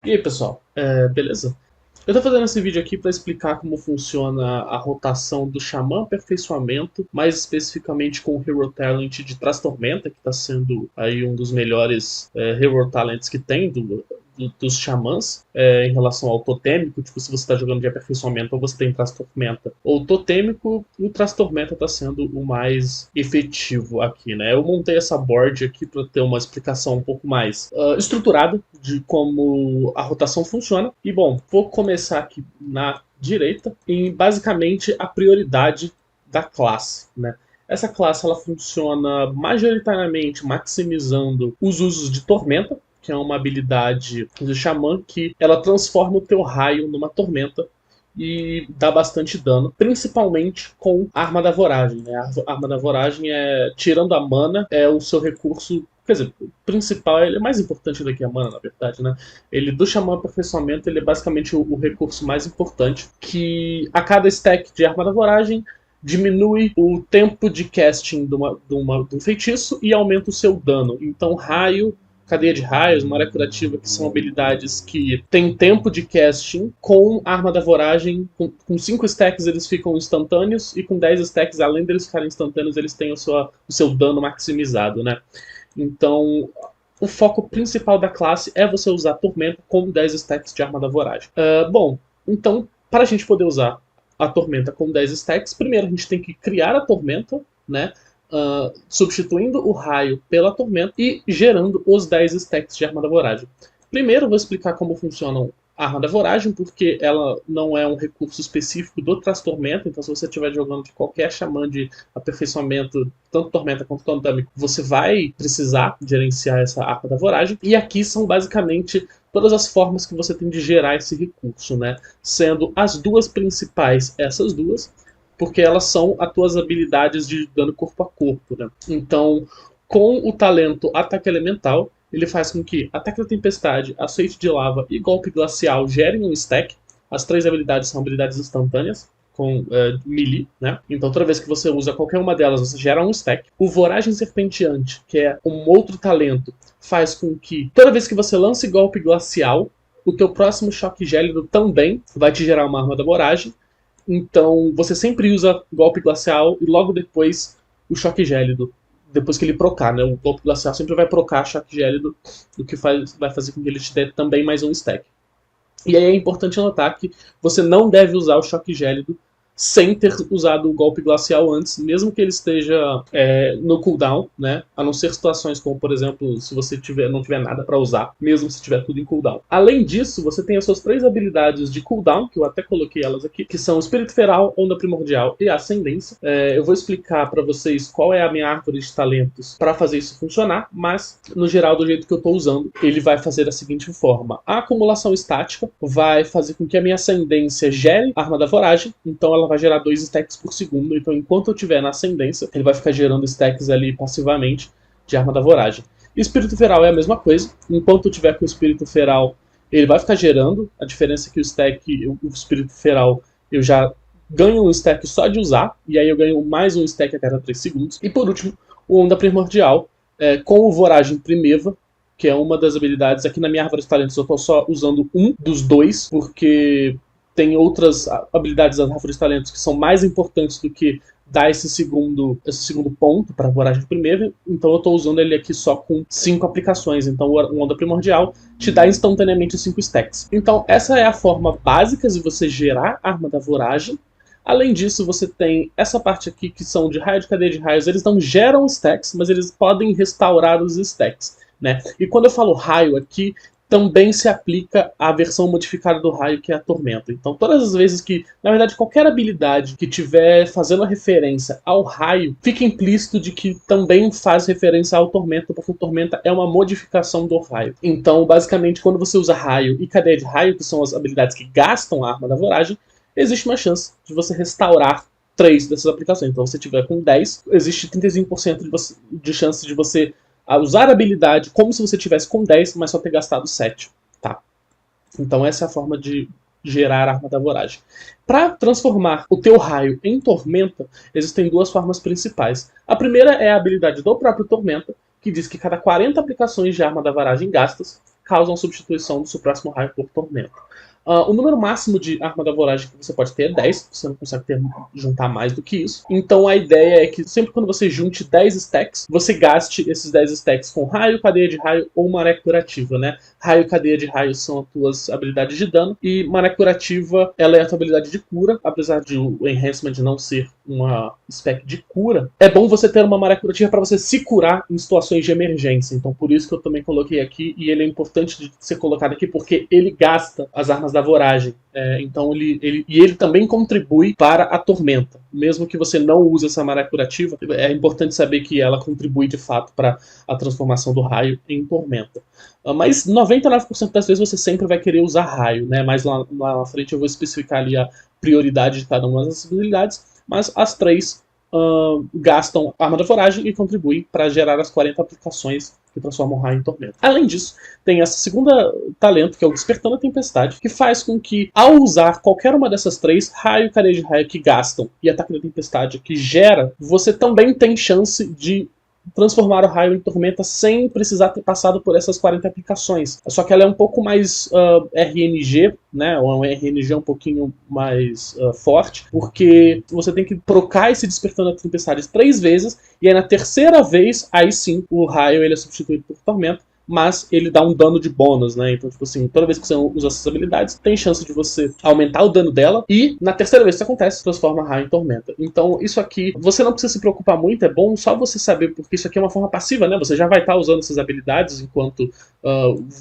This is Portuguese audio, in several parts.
E aí, pessoal, beleza? Eu tô fazendo esse vídeo aqui para explicar como funciona a rotação do Xamã Aperfeiçoamento, mais especificamente com o Hero Talent de Trastormenta, que está sendo aí um dos melhores Hero Talents que tem dos Xamãs, em relação ao Totêmico. Tipo, se você está jogando de Aperfeiçoamento ou você tem Trastormenta ou Totêmico, o Trastormenta está sendo o mais efetivo aqui, né? Eu montei essa board aqui para ter uma explicação um pouco mais estruturada de como a rotação funciona. E bom, vou começar aqui na direita em basicamente a prioridade da classe, né? Essa classe ela funciona majoritariamente maximizando os usos de Tormenta, que é uma habilidade do Xamã que ela transforma o teu raio numa tormenta e dá bastante dano, principalmente com a Arma da Voragem, né? A Arma da Voragem tirando a mana, é o seu recurso. Quer dizer, o principal, ele é mais importante do que a mana, na verdade, né? Ele, do Xamã Aperfeiçoamento, ele é basicamente o recurso mais importante, que a cada stack de Arma da Voragem diminui o tempo de casting de um feitiço e aumenta o seu dano. Então, raio, cadeia de raios, maré curativa, que são habilidades que têm tempo de casting. Com Arma da Voragem, com 5 stacks eles ficam instantâneos, e com 10 stacks, além deles ficarem instantâneos, eles têm o seu dano maximizado, né? Então, o foco principal da classe é você usar Tormenta com 10 stacks de Arma da Voragem. Bom, então, para a gente poder usar a Tormenta com 10 stacks, primeiro a gente tem que criar a Tormenta, né? Substituindo o raio pela tormenta e gerando os 10 stacks de Arma da Voragem. Primeiro eu vou explicar como funcionam a Arma da Voragem, porque ela não é um recurso específico do Trastormenta, então se você estiver jogando de qualquer Xamã de aperfeiçoamento, tanto Tormenta quanto Totêmico, você vai precisar gerenciar essa Arma da Voragem. E aqui são basicamente todas as formas que você tem de gerar esse recurso, né? Sendo as duas principais essas duas, porque elas são as tuas habilidades de dano corpo a corpo, né? Então, com o talento Ataque Elemental, ele faz com que Ataque da Tempestade, Açoite de Lava e Golpe Glacial gerem um stack. As 3 habilidades são habilidades instantâneas, com melee, né? Então toda vez que você usa qualquer uma delas, você gera um stack. O Voragem Serpenteante, que é um outro talento, faz com que toda vez que você lance Golpe Glacial, o teu próximo Choque Gélido também vai te gerar uma Arma da Voragem. Então você sempre usa Golpe Glacial e logo depois o Choque Gélido. Depois que ele procar, né? O Golpe Glacial sempre vai procar Choque Gélido, o que vai fazer com que ele te dê também mais um stack. E aí é importante notar que você não deve usar o Choque Gélido sem ter usado o Golpe Glacial antes, mesmo que ele esteja no cooldown, né? A não ser situações como, por exemplo, se você não tiver nada para usar, mesmo se tiver tudo em cooldown. Além disso, você tem as suas 3 habilidades de cooldown, que eu até coloquei elas aqui, que são Espírito Feral, Onda Primordial e Ascendência. Eu vou explicar para vocês qual é a minha árvore de talentos para fazer isso funcionar, mas, no geral, do jeito que eu estou usando, ele vai fazer da seguinte forma. A acumulação estática vai fazer com que a minha Ascendência gere Arma da Voragem, então ela vai gerar 2 stacks por segundo. Então, enquanto eu estiver na Ascendência, ele vai ficar gerando stacks ali passivamente de Arma da Voragem. E Espírito Feral é a mesma coisa. Enquanto eu tiver com o Espírito Feral, ele vai ficar gerando. A diferença é que o Espírito Feral, eu já ganho um stack só de usar, e aí eu ganho mais um stack a cada 3 segundos. E por último, o Onda Primordial, com o Voragem Primeva, que é uma das habilidades. Aqui na minha árvore de talentos eu estou só usando um dos 2, porque tem outras habilidades das árvores de talentos que são mais importantes do que dar esse segundo ponto para a Voragem Primeva. Então eu estou usando ele aqui só com 5 aplicações. Então o Onda Primordial te dá instantaneamente 5 stacks. Então essa é a forma básica de você gerar a Arma da Voragem. Além disso, você tem essa parte aqui que são de raio de cadeia de raios. Eles não geram stacks, mas eles podem restaurar os stacks, né? E quando eu falo raio aqui, também se aplica à versão modificada do raio, que é a tormenta. Então todas as vezes que, na verdade, qualquer habilidade que tiver fazendo referência ao raio, fica implícito de que também faz referência ao tormenta, porque o tormenta é uma modificação do raio. Então, basicamente, quando você usa raio e cadeia de raio, que são as habilidades que gastam a Arma da Voragem, existe uma chance de você restaurar 3 dessas aplicações. Então, se você tiver com 10, existe 35% de chance de você usar a habilidade como se você tivesse com 10, mas só ter gastado 7. Tá? Então essa é a forma de gerar a Arma da Voragem. Para transformar o teu raio em tormenta, existem 2 formas principais. A primeira é a habilidade do próprio Tormenta, que diz que cada 40 aplicações de Arma da Voragem gastas, causam a substituição do seu próximo raio por tormenta. O número máximo de arma da voragem que você pode ter é 10, você não consegue juntar mais do que isso. Então a ideia é que sempre quando você junte 10 stacks, você gaste esses 10 stacks com raio, cadeia de raio ou maré curativa, né? Raio e cadeia de raio são as tuas habilidades de dano, e maré curativa, ela é a tua habilidade de cura, apesar de o enhancement não ser uma spec de cura. É bom você ter uma maré curativa para você se curar em situações de emergência, então por isso que eu também coloquei aqui, e ele é importante de ser colocado aqui porque ele gasta as armas da voragem. Então ele também contribui para a tormenta. Mesmo que você não use essa maré curativa, é importante saber que ela contribui de fato para a transformação do raio em tormenta. Mas 99% das vezes você sempre vai querer usar raio, né? Mas lá na frente eu vou especificar ali a prioridade de cada uma das habilidades, mas as três gastam arma da voragem e contribuem para gerar as 40 aplicações que transformam o raio em tormenta. Além disso, tem essa segunda talento, que é o Despertando a Tempestade, que faz com que, ao usar qualquer uma dessas três, raio e cadeia de raio que gastam e ataque da tempestade que gera, você também tem chance de transformar o raio em tormenta sem precisar ter passado por essas 40 aplicações. Só que ela é um pouco mais RNG, né? Ou um RNG um pouquinho mais forte, porque você tem que trocar esse Despertando a Tempestade 3 vezes, e aí na terceira vez, aí sim, o raio ele é substituído por tormenta, mas ele dá um dano de bônus, né? Então, tipo assim, toda vez que você usa essas habilidades, tem chance de você aumentar o dano dela, e na terceira vez que isso acontece, transforma raio em tormenta. Então, isso aqui, você não precisa se preocupar muito, é bom só você saber, porque isso aqui é uma forma passiva, né? Você já vai estar usando essas habilidades enquanto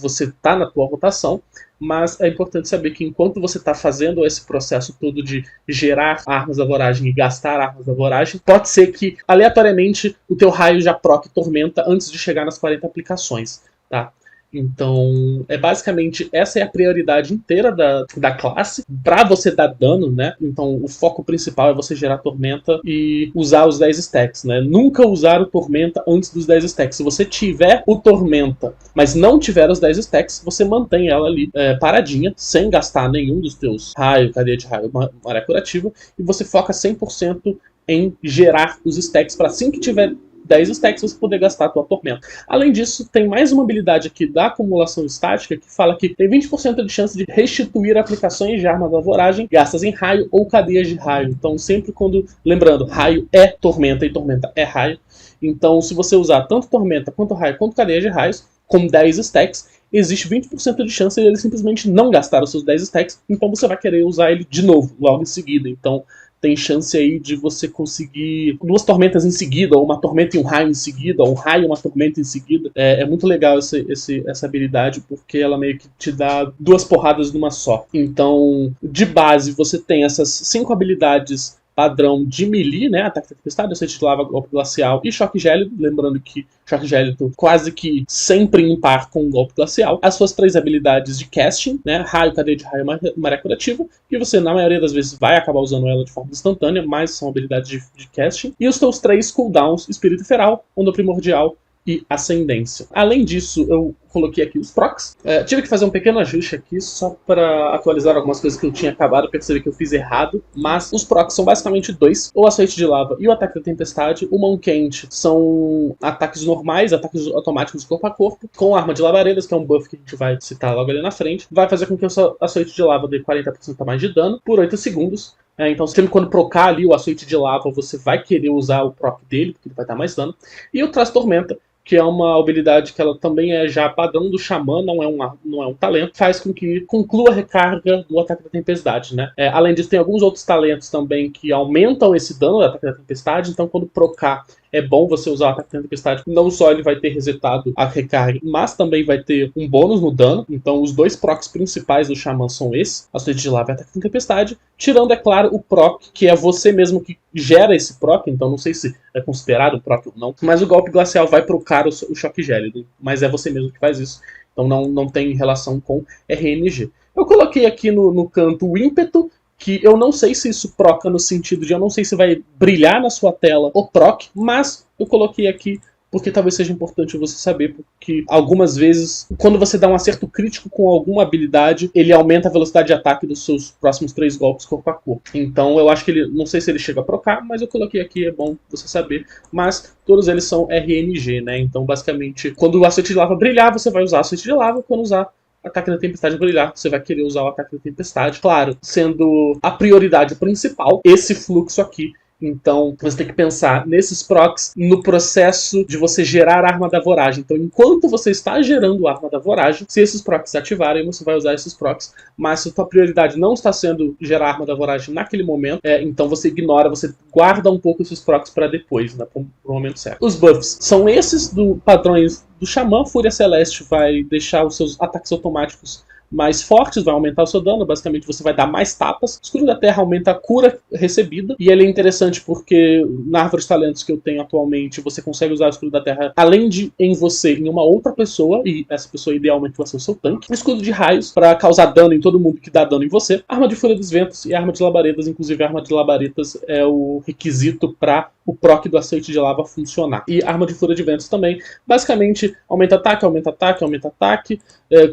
você está na tua rotação, mas é importante saber que enquanto você está fazendo esse processo todo de gerar armas da voragem e gastar armas da voragem, pode ser que, aleatoriamente, o teu raio já proc tormenta antes de chegar nas 40 aplicações. Tá? Então, basicamente, essa é a prioridade inteira da classe pra você dar dano, né? Então, o foco principal é você gerar tormenta e usar os 10 stacks, né? Nunca usar o tormenta antes dos 10 stacks. Se você tiver o tormenta, mas não tiver os 10 stacks, você mantém ela ali paradinha, sem gastar nenhum dos teus raio, cadeia de raio, maré curativa, e você foca 100% em gerar os stacks para assim que tiver 10 stacks você poder gastar a tua tormenta. Além disso, tem mais uma habilidade aqui da acumulação estática que fala que tem 20% de chance de restituir aplicações de arma da voragem gastas em raio ou cadeias de raio. Então, sempre quando... Lembrando, raio é tormenta e tormenta é raio. Então, se você usar tanto tormenta quanto raio quanto cadeia de raios, com 10 stacks, existe 20% de chance de ele simplesmente não gastar os seus 10 stacks, então você vai querer usar ele de novo, logo em seguida. Então, tem chance aí de você conseguir 2 tormentas em seguida, ou uma tormenta e um raio em seguida, ou um raio e uma tormenta em seguida. É muito legal essa habilidade, porque ela meio que te dá 2 porradas numa só. Então, de base, você tem essas 5 habilidades padrão de melee, né? Ataque da tempestade, aceite de lava, golpe glacial e choque gélido. Lembrando que choque gélido quase que sempre impar com golpe glacial. As suas 3 habilidades de casting, né? Raio, cadeia de raio e maré curativa. Que você, na maioria das vezes, vai acabar usando ela de forma instantânea, mas são habilidades de casting. E os teus 3 cooldowns, espírito feral, onda primordial e ascendência. Além disso, eu coloquei aqui os procs. Tive que fazer um pequeno ajuste aqui só para atualizar algumas coisas que eu tinha acabado, perceber que eu fiz errado. Mas os procs são basicamente 2, o açoite de lava e o ataque da tempestade. O mão quente são ataques normais, ataques automáticos de corpo a corpo, com arma de labaredas, que é um buff que a gente vai citar logo ali na frente. Vai fazer com que o seu açoite de lava dê 40% a mais de dano por 8 segundos. Então, sempre quando procar ali o açoite de lava, você vai querer usar o proc dele, porque ele vai dar mais dano. E o Traz Tormenta, que é uma habilidade que ela também é já padrão do Xamã, não é um talento, faz com que conclua a recarga do ataque da tempestade, né? Além disso, tem alguns outros talentos também que aumentam esse dano do ataque da tempestade, então quando procar é bom você usar o ataque da tempestade, não só ele vai ter resetado a recarga, mas também vai ter um bônus no dano. Então os 2 procs principais do Xamã são esses, açoite de lava e ataque da tempestade, tirando, é claro, o proc, que é você mesmo que gera esse proc, então não sei se é considerado proc ou não, mas o golpe glacial vai procar o choque gélido, mas é você mesmo que faz isso, então não tem relação com RNG. Eu coloquei aqui no canto o ímpeto, que eu não sei se isso proca no sentido de eu não sei se vai brilhar na sua tela o proc, mas eu coloquei aqui porque talvez seja importante você saber, porque algumas vezes, quando você dá um acerto crítico com alguma habilidade, ele aumenta a velocidade de ataque dos seus próximos 3 golpes corpo a corpo. Então eu acho que ele, não sei se ele chega a procar, mas eu coloquei aqui, é bom você saber. Mas todos eles são RNG, né? Então basicamente, quando o açoite de lava brilhar, você vai usar açoite de lava, quando usar ataque da tempestade brilhar, você vai querer usar o ataque da tempestade. Claro, sendo a prioridade principal esse fluxo aqui. Então, você tem que pensar nesses procs no processo de você gerar a arma da voragem. Então, enquanto você está gerando a arma da voragem, se esses procs se ativarem, você vai usar esses procs. Mas se a tua prioridade não está sendo gerar a arma da voragem naquele momento, então você ignora, você guarda um pouco esses procs para depois, né, para o momento certo. Os buffs são esses do padrões do Xamã. Fúria Celeste vai deixar os seus ataques automáticos mais fortes, vai aumentar o seu dano, basicamente você vai dar mais tapas. Escudo da Terra aumenta a cura recebida, e ele é interessante porque na árvore de talentos que eu tenho atualmente, você consegue usar o Escudo da Terra além de em você, em uma outra pessoa, e essa pessoa idealmente vai ser o seu tanque. Escudo de raios, para causar dano em todo mundo que dá dano em você. Arma de Fúria dos Ventos e arma de labaredas, inclusive a arma de labaredas é o requisito para o proc do aceite de lava funcionar. E arma de Fúria de Ventos também, basicamente aumenta ataque, aumenta ataque, aumenta ataque,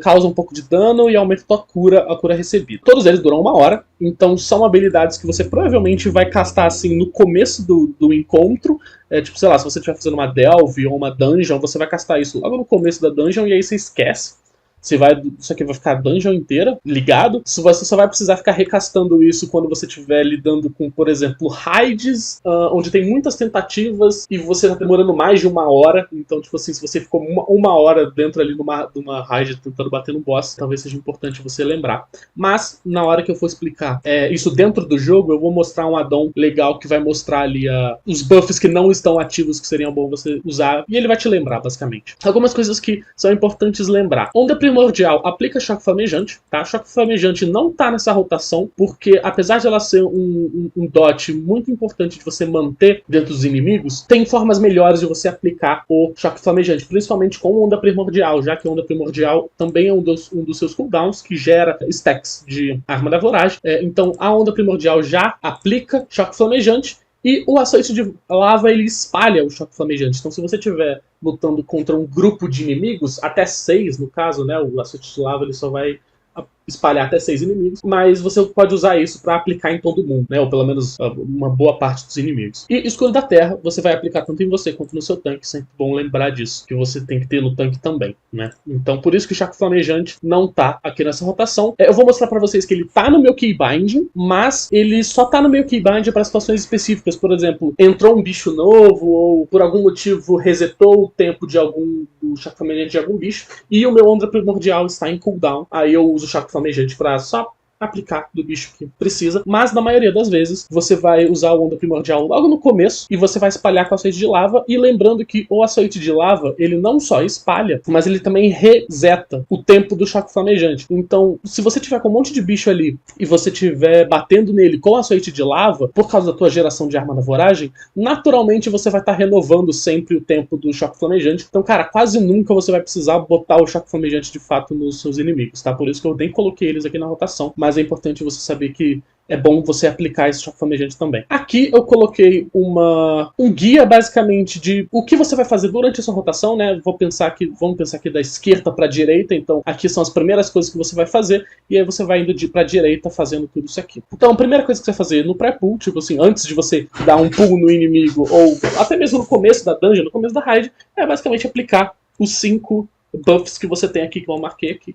causa um pouco de dano e aumenta a cura recebida. Todos eles duram 1 hora, então são habilidades que você provavelmente vai castar assim no começo do encontro. Tipo, sei lá, se você estiver fazendo uma delve ou uma dungeon, você vai castar isso logo no começo da dungeon e aí você esquece. Isso aqui vai ficar a dungeon inteira ligado. Você só vai precisar ficar recastando isso quando você estiver lidando com, por exemplo, raids, onde tem muitas tentativas e você tá demorando mais de 1 hora. Então, tipo assim, se você ficou uma hora dentro ali de uma raid tentando bater no boss, talvez seja importante você lembrar. Mas, na hora que eu for explicar isso dentro do jogo, eu vou mostrar um addon legal que vai mostrar ali os buffs que não estão ativos, que seriam bom você usar. E ele vai te lembrar, basicamente. Algumas coisas que são importantes lembrar. Onda primordial aplica choque flamejante, tá? Choque flamejante não tá nessa rotação, porque apesar de ela ser um dot muito importante de você manter dentro dos inimigos, tem formas melhores de você aplicar o choque flamejante, principalmente com onda primordial, já que a onda primordial também é um dos seus cooldowns, que gera stacks de arma da voragem. Então a onda primordial já aplica choque flamejante, e o açoite de lava, ele espalha o choque flamejante. Então, se você estiver lutando contra um grupo de inimigos, até 6 no caso, né? O açoite de lava ele só vai espalhar até 6 inimigos, mas você pode usar isso para aplicar em todo mundo, né? Ou pelo menos uma boa parte dos inimigos. E Escudo da Terra, você vai aplicar tanto em você quanto no seu tanque, sempre bom lembrar disso, que você tem que ter no tanque também, né? Então, por isso que o Choque Flamejante não tá aqui nessa rotação. Eu vou mostrar para vocês que ele tá no meu Keybinding, mas ele só tá no meu Keybinding para situações específicas. Por exemplo, entrou um bicho novo, ou por algum motivo resetou o tempo do Choque Flamejante de algum bicho, e o meu Onda Primordial está em cooldown. Aí eu uso o Choque Flamejante para só aplicar do bicho que precisa, mas na maioria das vezes você vai usar o onda primordial logo no começo e você vai espalhar com açoite de lava, e lembrando que o açoite de lava, ele não só espalha, mas ele também reseta o tempo do choque flamejante. Então, se você tiver com um monte de bicho ali e você tiver batendo nele com açoite de lava, por causa da tua geração de arma da voragem, naturalmente você vai estar renovando sempre o tempo do choque flamejante. Então, cara, quase nunca você vai precisar botar o choque flamejante de fato nos seus inimigos, tá? Por isso que eu nem coloquei eles aqui na rotação, mas é importante você saber que é bom você aplicar esse choque flamejante também. Aqui eu coloquei um guia, basicamente, de o que você vai fazer durante essa rotação, né? Vamos pensar aqui da esquerda para a direita. Então, aqui são as primeiras coisas que você vai fazer, e aí você vai indo para a direita fazendo tudo isso aqui. Então, a primeira coisa que você vai fazer no pré-pull, tipo assim, antes de você dar um pull no inimigo, ou até mesmo no começo da dungeon, no começo da raid, é basicamente aplicar os 5 buffs que você tem aqui, que eu marquei aqui.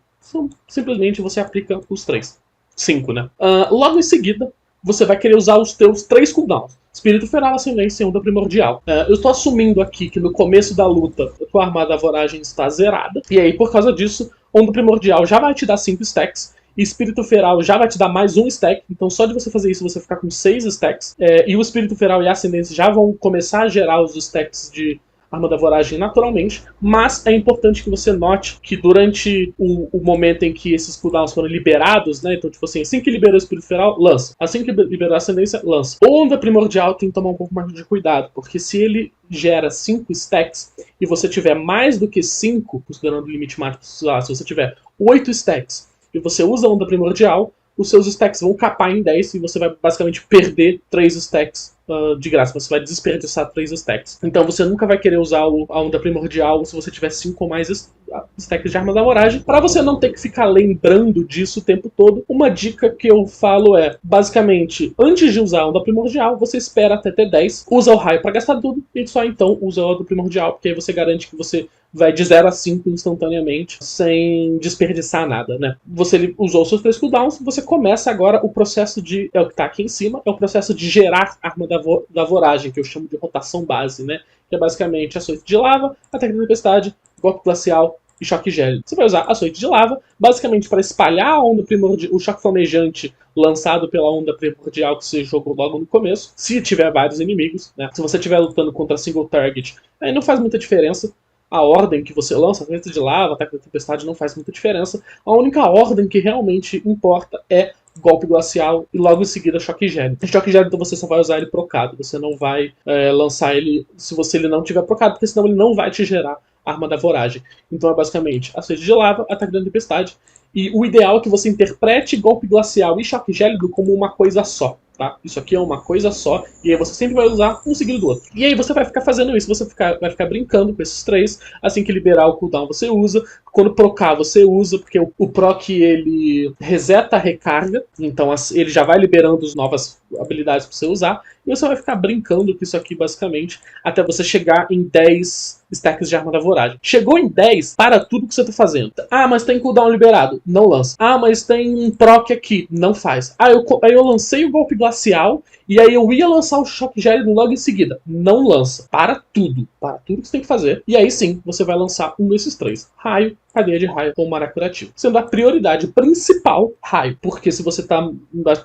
Simplesmente você aplica os 3. 5, né? Logo em seguida, você vai querer usar os teus 3 cooldowns. Espírito Feral, Ascendência e Onda Primordial. Eu estou assumindo aqui que no começo da luta, a tua armada da voragem está zerada. E aí, por causa disso, Onda Primordial já vai te dar 5 stacks. E Espírito Feral já vai te dar mais 1 stack. Então só de você fazer isso, você ficar com 6 stacks. E o Espírito Feral e a Ascendência já vão começar a gerar os stacks de arma da voragem naturalmente, mas é importante que você note que durante o momento em que esses cooldowns foram liberados, né, então tipo assim, assim que liberou o Espírito Feral, lança. Assim que liberou a Ascendência, lança. Onda Primordial tem que tomar um pouco mais de cuidado, porque se ele gera 5 stacks e você tiver mais do que 5, considerando o limite máximo, se você tiver 8 stacks e você usa a Onda Primordial, os seus stacks vão capar em 10 e você vai basicamente perder 3 stacks de graça. Você vai desperdiçar 3 stacks. Então você nunca vai querer usar a onda primordial se você tiver 5 ou mais stacks de arma da voragem. Para você não ter que ficar lembrando disso o tempo todo, uma dica que eu falo é, basicamente, antes de usar a onda primordial, você espera até ter 10, usa o raio para gastar tudo, e só então usa a onda primordial, porque aí você garante que você vai de 0 a 5 instantaneamente, sem desperdiçar nada, né? Você usou seus 3 cooldowns, você começa agora o processo de... É o que tá aqui em cima, é o processo de gerar arma da voragem, que eu chamo de rotação base, né? Que é basicamente açoite de lava, ataque da tempestade, golpe glacial e choque gélido. Você vai usar açoite de lava, basicamente para espalhar a onda primordial, o choque flamejante lançado pela onda primordial que você jogou logo no começo, se tiver vários inimigos, né? Se você estiver lutando contra single target, aí não faz muita diferença. A ordem que você lança, açoite de lava, ataque da tempestade, não faz muita diferença. A única ordem que realmente importa é golpe glacial e logo em seguida choque gélido. Choque gélido você só vai usar ele procado, você não vai lançar ele se ele não tiver procado, porque senão ele não vai te gerar arma da voragem. Então é basicamente açoite de lava, ataque da tempestade, e o ideal é que você interprete golpe glacial e choque gélido como uma coisa só. Tá? Isso aqui é uma coisa só, e aí você sempre vai usar um seguido do outro. E aí você vai ficar fazendo isso, você vai ficar brincando com esses 3, assim que liberar o cooldown você usa, quando procar você usa, porque o proc ele reseta a recarga, então ele já vai liberando as novas habilidades para você usar, e você vai ficar brincando com isso aqui basicamente, até você chegar em 10 stacks de arma da voragem. Chegou em 10, para tudo que você tá fazendo. Ah, mas tem cooldown liberado, não lança. Ah, mas tem um proc aqui, não faz. Ah, aí eu lancei o golpe glacial, e aí eu ia lançar o choque gélido logo em seguida. Não lança. Para tudo que você tem que fazer. E aí sim, você vai lançar um desses 3. Raio, cadeia de raio ou maré curativo. Sendo a prioridade principal, raio. Porque se você tá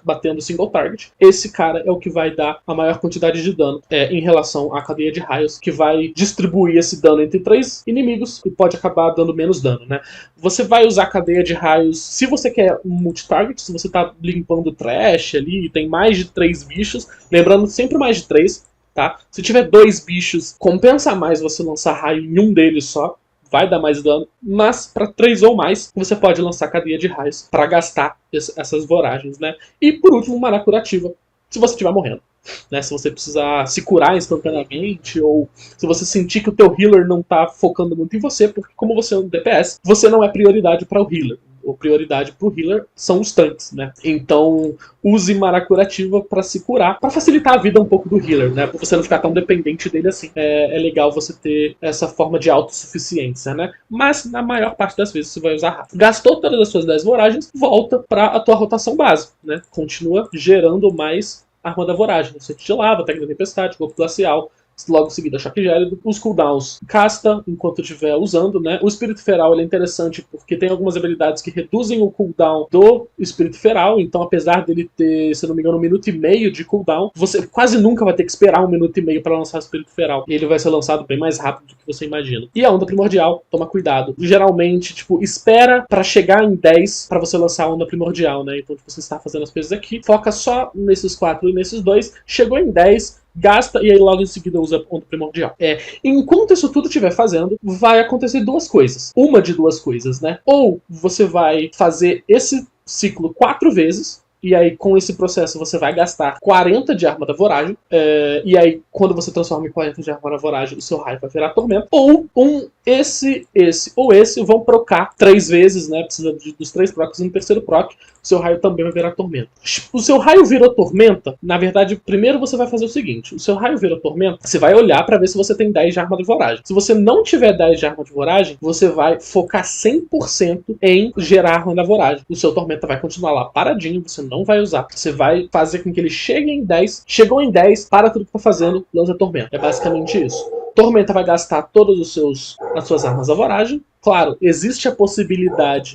batendo single target, esse cara é o que vai dar a maior quantidade de dano em relação à cadeia de raios, que vai distribuir esse dano entre 3 inimigos e pode acabar dando menos dano, né? Você vai usar a cadeia de raios se você quer um multi-target, se você tá limpando trash ali e tem mais de 3 bichos, lembrando sempre mais de 3, tá? Se tiver 2 bichos, compensa mais você lançar raio em um deles só, vai dar mais dano, mas para 3 ou mais, você pode lançar cadeia de raios para gastar essas voragens, né? E por último, maná curativa, se você estiver morrendo. Né, se você precisar se curar instantaneamente, ou se você sentir que o teu healer não tá focando muito em você, porque como você é um DPS, você não é prioridade para o healer. A prioridade pro healer são os tanques, né? Então, use Maná Curativa para se curar, para facilitar a vida um pouco do healer, né? Pra você não ficar tão dependente dele assim. É legal você ter essa forma de autossuficiência, né? Mas, na maior parte das vezes, você vai usar rápido. Gastou todas as suas 10 voragens, volta para a tua rotação base, né? Continua gerando mais arma da voragem. Açoite de lava, técnica da tempestade, golpe glacial, logo em seguida choque gélido. Os cooldowns casta enquanto estiver usando, né? O espírito feral ele é interessante porque tem algumas habilidades que reduzem o cooldown do espírito feral, então apesar dele ter, se não me engano, 1 minuto e meio de cooldown, você quase nunca vai ter que esperar 1 minuto e meio para lançar o espírito feral. Ele vai ser lançado bem mais rápido do que você imagina. E a onda primordial, toma cuidado. Geralmente, tipo, espera para chegar em 10 para você lançar a onda primordial, né? Então, tipo, você está fazendo as coisas aqui, foca só nesses 4 e nesses 2, chegou em 10, gasta e aí logo em seguida usa a onda primordial. Enquanto isso tudo estiver fazendo, vai acontecer duas coisas. Uma de duas coisas, né? Ou você vai fazer esse ciclo 4 vezes, e aí com esse processo você vai gastar 40 de arma da voragem, e aí quando você transforma em 40 de arma da voragem, o seu raio vai virar tormento. Ou esse ou esse vão procar 3 vezes, né? Precisa dos 3 procs e no terceiro proc, o seu raio também vai virar tormenta. O seu raio virou tormenta, na verdade, primeiro você vai fazer o seguinte: o seu raio virou tormenta, você vai olhar para ver se você tem 10 de arma de voragem. Se você não tiver 10 de arma de voragem, você vai focar 100% em gerar arma da voragem. O seu tormenta vai continuar lá paradinho, você não vai usar. Você vai fazer com que ele chegue em 10, chegou em 10, para tudo que tá fazendo, lança tormenta. É basicamente isso. Tormenta vai gastar todas as suas armas da voragem. Claro, existe a possibilidade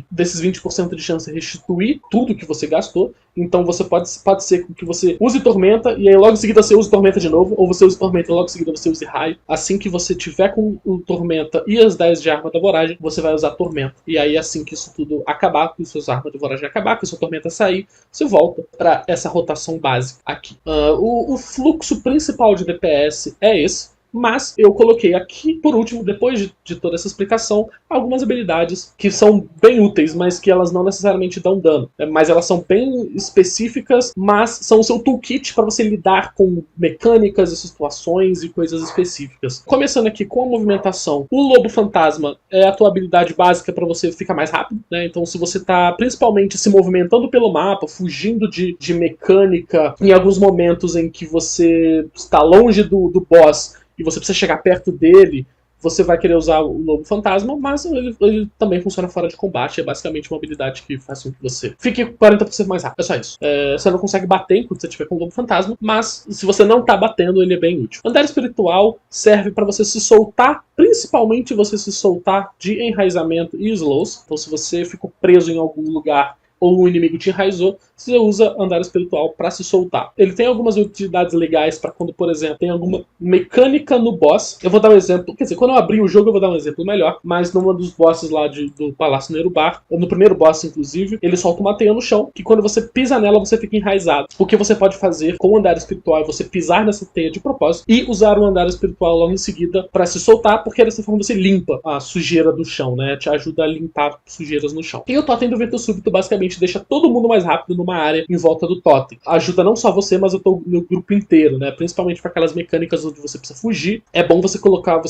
desses 20% de chance de restituir tudo que você gastou. Então você pode ser que você use Tormenta e aí logo em seguida você use Tormenta de novo, ou você use Tormenta e logo em seguida você use Raio. Assim que você tiver com o Tormenta e as 10 de arma da voragem, você vai usar Tormenta. E aí assim que isso tudo acabar, que as suas armas de voragem acabar, que a sua Tormenta sair, você volta para essa rotação básica aqui. O fluxo principal de DPS é esse. Mas eu coloquei aqui, por último, depois de toda essa explicação, algumas habilidades que são bem úteis, mas que elas não necessariamente dão dano. Mas elas são bem específicas, mas são o seu toolkit para você lidar com mecânicas e situações e coisas específicas. Começando aqui com a movimentação, o Lobo Fantasma é a tua habilidade básica para você ficar mais rápido, né? Então se você está principalmente se movimentando pelo mapa, fugindo de mecânica, em alguns momentos em que você está longe do boss e você precisa chegar perto dele, você vai querer usar o Lobo Fantasma, mas ele também funciona fora de combate. É basicamente uma habilidade que faz com que você fique 40% mais rápido. É só isso. Você não consegue bater enquanto você estiver com o Lobo Fantasma, mas se você não tá batendo, ele é bem útil. Andar Espiritual serve para você se soltar, principalmente você se soltar de enraizamento e slows. Então se você ficou preso em algum lugar ou o inimigo te enraizou, você usa Andar Espiritual para se soltar. Ele tem algumas utilidades legais para quando, por exemplo, tem alguma mecânica no boss. Eu vou dar um exemplo, quer dizer, quando eu abrir o jogo eu vou dar um exemplo melhor, mas numa dos bosses lá do Palácio Nerubar, no primeiro boss inclusive, ele solta uma teia no chão, que quando você pisa nela você fica enraizado. O que você pode fazer com o Andar Espiritual é você pisar nessa teia de propósito e usar o Andar Espiritual logo em seguida para se soltar, porque dessa forma você limpa a sujeira do chão, né? Te ajuda a limpar sujeiras no chão. E o Totem do Vento Súbito basicamente deixa todo mundo mais rápido numa área em volta do totem. Ajuda não só você, mas o meu grupo inteiro, né? Principalmente para aquelas mecânicas onde você precisa fugir. É bom você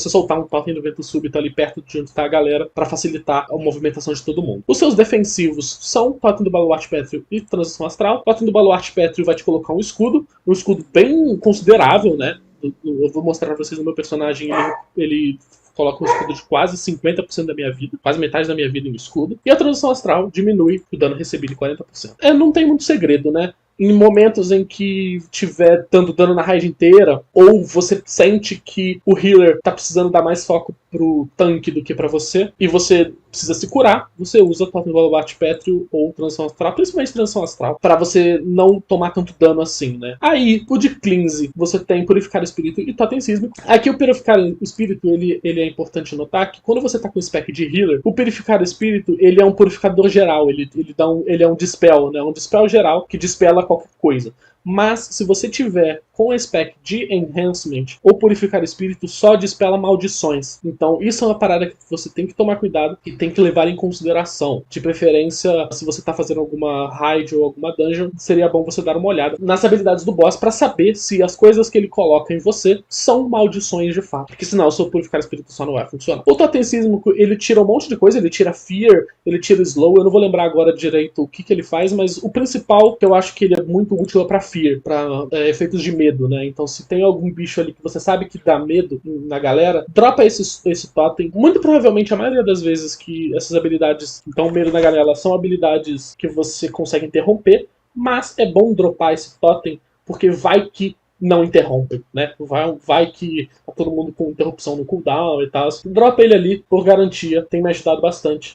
soltar um Totem do Vento Súbito ali perto de onde tá a galera para facilitar a movimentação de todo mundo. Os seus defensivos são Totem do Baluarte Pétreo e Transição Astral. Totem do Baluarte Pétreo vai te colocar um escudo bem considerável, né? Eu vou mostrar pra vocês o meu personagem, ele coloca um escudo de quase 50% da minha vida, quase metade da minha vida em escudo. E a transição astral diminui o dano recebido em 40%. Não tem muito segredo, né? Em momentos em que tiver dando dano na raid inteira, ou você sente que o healer tá precisando dar mais foco pro tanque do que pra você, e você precisa se curar, você usa Totem do Baluarte Pétreo ou Transição Astral, principalmente Transição Astral, pra você não tomar tanto dano assim, né? Aí, o de Cleanse, você tem Purificar Espírito e Totem Sísmico. Aqui o Purificar Espírito, ele é importante notar que quando você tá com o spec de healer, o Purificar Espírito, ele é um purificador geral, ele é um dispel, né? Um dispel geral que dispela qualquer coisa. Mas se você tiver com a spec de Enhancement ou Purificar Espírito, só dispela maldições. Então isso é uma parada que você tem que tomar cuidado e tem que levar em consideração. De preferência, se você está fazendo alguma raid ou alguma dungeon, seria bom você dar uma olhada nas habilidades do boss para saber se as coisas que ele coloca em você são maldições de fato. Porque senão o seu Purificar Espírito só não vai funcionar. O Totem Sísmico, ele tira um monte de coisa, ele tira Fear, ele tira Slow, eu não vou lembrar agora direito o que ele faz, mas o principal que eu acho que ele é muito útil é pra Fear, pra efeitos de medo, né? Então se tem algum bicho ali que você sabe que dá medo na galera, dropa esse totem. Muito provavelmente a maioria das vezes que essas habilidades que dão medo na galera são habilidades que você consegue interromper, mas é bom dropar esse totem, porque vai que não interrompe, né? Vai que tá todo mundo com interrupção no cooldown e tal. Dropa ele ali, por garantia. Tem me ajudado bastante.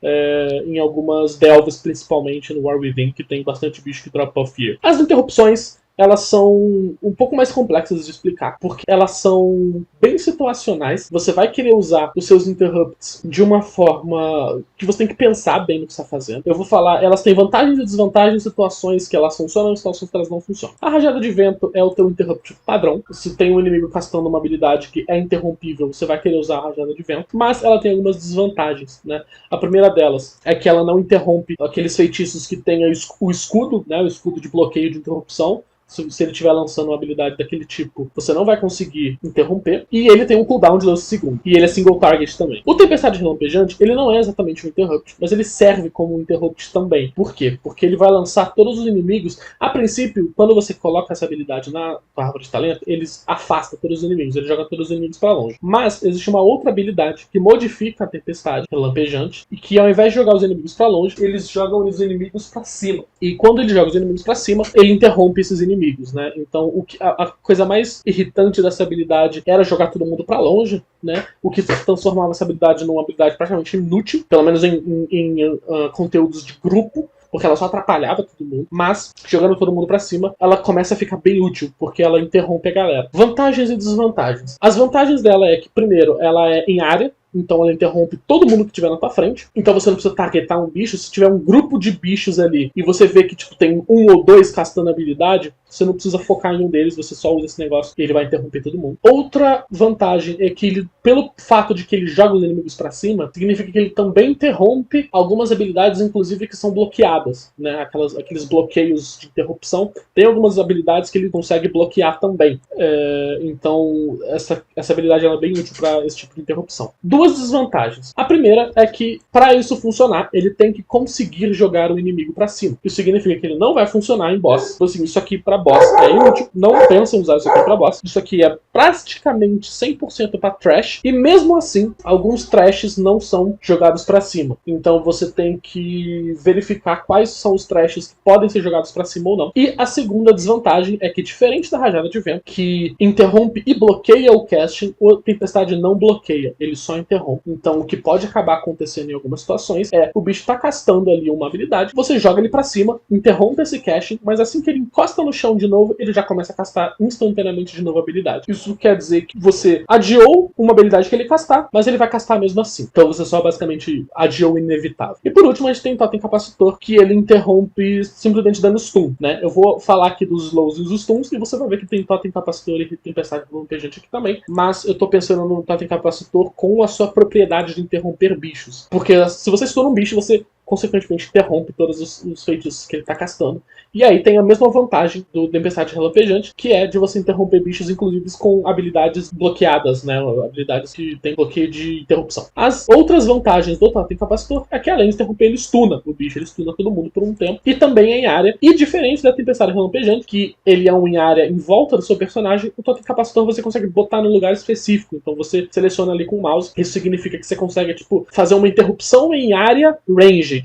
Em algumas delvas, principalmente no War Within, que tem bastante bicho que dropa Fear. As interrupções, elas são um pouco mais complexas de explicar, porque elas são bem situacionais. Você vai querer usar os seus interrupts de uma forma que você tem que pensar bem no que está fazendo. Eu vou falar, elas têm vantagens e desvantagens, situações que elas funcionam e situações que elas não funcionam. A Rajada de Vento é o teu interrupt padrão. Se tem um inimigo castando uma habilidade que é interrompível, você vai querer usar a Rajada de Vento, mas ela tem algumas desvantagens, né? A primeira delas é que ela não interrompe aqueles feitiços que tem o escudo, né? O escudo de bloqueio de interrupção. Se ele estiver lançando uma habilidade daquele tipo, você não vai conseguir interromper. E ele tem um cooldown de 12 segundos. E ele é single target também. O Tempestade Relampejante, ele não é exatamente um interrupt, mas ele serve como um interrupt também. Por quê? Porque ele vai lançar todos os inimigos. A princípio, quando você coloca essa habilidade na árvore de talento, eles afasta todos os inimigos. Ele joga todos os inimigos para longe. Mas existe uma outra habilidade que modifica a Tempestade Relampejante. E que ao invés de jogar os inimigos para longe, eles jogam os inimigos para cima. E quando ele joga os inimigos para cima, ele interrompe esses inimigos. Né? Então a coisa mais irritante dessa habilidade era jogar todo mundo pra longe, né? O que transformava essa habilidade numa habilidade praticamente inútil, pelo menos em conteúdos de grupo, porque ela só atrapalhava todo mundo, mas jogando todo mundo pra cima, ela começa a ficar bem útil, porque ela interrompe a galera. Vantagens e desvantagens. As vantagens dela é que, primeiro, ela é em área, então ela interrompe todo mundo que estiver na tua frente. Então você não precisa targetar um bicho. Se tiver um grupo de bichos ali e você vê que tipo, tem um ou dois castando habilidade, você não precisa focar em um deles, você só usa esse negócio e ele vai interromper todo mundo. Outra vantagem é que ele, pelo fato de que ele joga os inimigos pra cima, significa que ele também interrompe algumas habilidades, inclusive que são bloqueadas, né? Aqueles bloqueios de interrupção. Tem algumas habilidades que ele consegue bloquear também. Então essa habilidade ela é bem útil para esse tipo de interrupção. Duas desvantagens. A primeira é que para isso funcionar, ele tem que conseguir jogar o inimigo pra cima. Isso significa que ele não vai funcionar em boss. Então, assim, isso aqui pra boss é inútil. Não pensem em usar isso aqui pra boss. Isso aqui é praticamente 100% pra trash. E mesmo assim, alguns trashes não são jogados pra cima. Então você tem que verificar quais são os trashes que podem ser jogados pra cima ou não. E a segunda desvantagem é que, diferente da Rajada de Vento, que interrompe e bloqueia o casting, o Tempestade não bloqueia, ele só interrompe. Então o que pode acabar acontecendo em algumas situações é o bicho tá castando ali uma habilidade, você joga ele pra cima, interrompe esse casting, mas assim que ele encosta no chão de novo, ele já começa a castar instantaneamente de novo a habilidade. Isso quer dizer que você adiou uma habilidade que ele castar, mas ele vai castar mesmo assim. Então você só basicamente adiou o inevitável. E por último, a gente tem o Totem Capacitor, que ele interrompe simplesmente dando stun, né? Eu vou falar aqui dos slows e dos stuns, e você vai ver que tem Totem Capacitor e Tempestade Rampejante aqui também, mas eu tô pensando no Totem Capacitor com a sua propriedade de interromper bichos. Porque se você stuna um bicho, você consequentemente interrompe todos os feitiços que ele tá castando. E aí tem a mesma vantagem do Tempestade Relampejante, que é de você interromper bichos, inclusive com habilidades bloqueadas, né? Habilidades que tem bloqueio de interrupção. As outras vantagens do Totem Capacitor é que, além de interromper, ele stuna o bicho, ele stuna todo mundo por um tempo, e também é em área. E diferente da Tempestade Relampejante, que ele é um em área em volta do seu personagem, o Totem Capacitor você consegue botar no lugar específico. Então você seleciona ali com o mouse. Isso significa que você consegue, tipo, fazer uma interrupção em área range.